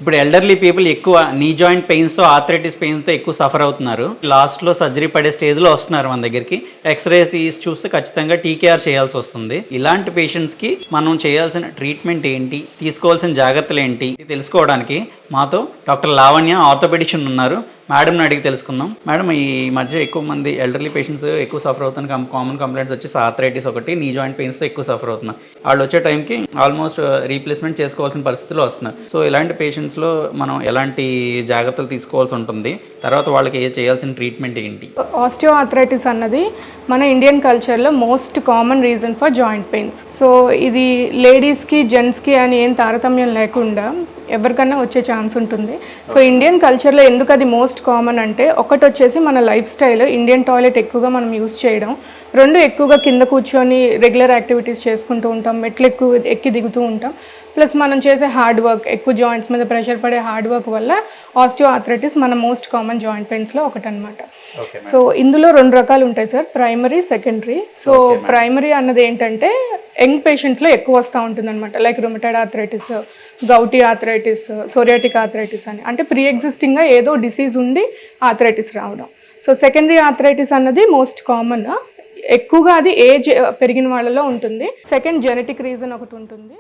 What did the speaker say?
ఇప్పుడు elderly people ఎక్కువ knee joint పెయిన్స్తో arthritis పెయిన్స్తో ఎక్కువ సఫర్ అవుతున్నారు. లాస్ట్లో సర్జరీ పడే స్టేజ్లో వస్తున్నారు మన దగ్గరికి. ఎక్స్రేస్ తీసి చూస్తే ఖచ్చితంగా టీకేఆర్ చేయాల్సి వస్తుంది. ఇలాంటి పేషెంట్స్కి మనం చేయాల్సిన ట్రీట్మెంట్ ఏంటి, తీసుకోవాల్సిన జాగ్రత్తలు ఏంటి తెలుసుకోవడానికి మాతో డాక్టర్ లావణ్య ఆర్థోపెడిషన్ ఉన్నారు. మేడంని అడిగి తెలుసుకుందాం. మేడం, ఈ మధ్య ఎక్కువ మంది ఎల్డర్లీ పేషెంట్స్ ఎక్కువ సఫర్ అవుతున్న కామన్ కంప్లైంట్స్ వచ్చేసి ఆర్థరైటిస్ ఒకటి, నీ జాయింట్ పెయిన్స్తో ఎక్కువ సఫర్ అవుతున్నారు. వాళ్ళు వచ్చే టైంకి ఆల్మోస్ట్ రీప్లేస్మెంట్ చేసుకోవాల్సిన పరిస్థితిలో వస్తున్నారు. సో ఇలాంటి పేషెంట్స్లో మనం ఎలాంటి జాగ్రత్తలు తీసుకోవాల్సి ఉంటుంది, తర్వాత వాళ్ళకి చేయాల్సిన ట్రీట్మెంట్ ఏంటి? ఆస్టియో ఆర్థరైటిస్ అన్నది మన ఇండియన్ కల్చర్లో most common reason for joint pains. So ఇది లేడీస్కి జెంట్స్కి అని ఏం తారతమ్యం లేకుండా ఎవరికన్నా వచ్చే ఛాన్స్ ఉంటుంది. సో ఇండియన్ కల్చర్లో ఎందుకు అది మోస్ట్ కామన్ అంటే, ఒకటి వచ్చేసి మన లైఫ్ స్టైల్, ఇండియన్ టాయిలెట్ ఎక్కువగా మనం యూజ్ చేయడం, రెండు ఎక్కువగా కింద కూర్చొని రెగ్యులర్ యాక్టివిటీస్ చేసుకుంటూ ఉంటాం, మెట్లు ఎక్కి దిగుతూ ఉంటాం, ప్లస్ మనం చేసే హార్డ్ వర్క్, ఎక్కువ జాయింట్స్ మీద ప్రెషర్ పడే హార్డ్ వర్క్ వల్ల ఆస్టియో ఆర్థరైటిస్ మన మోస్ట్ కామన్ జాయింట్ పెయిన్స్లో ఒకటి అనమాట. సో ఇందులో రెండు రకాలు ఉంటాయి sir, primary, secondary. So primary అన్నది ఏంటంటే యంగ్ పేషెంట్స్లో ఎక్కువ వస్తూ ఉంటుంది అనమాట, like rheumatoid arthritis, gouty arthritis, psoriatic arthritis అని, అంటే ప్రీ ఎగ్జిస్టింగ్గా ఏదో డిసీజ్ ఉండి ఆర్థరైటిస్ రావడం. సో సెకండరీ ఆర్థరైటిస్ అన్నది మోస్ట్ కామన్, ఎక్కువగా అది ఏజ్ పెరిగిన వాళ్ళలో ఉంటుంది. సెకండ్ జెనెటిక్ రీజన్ ఒకటి ఉంటుంది.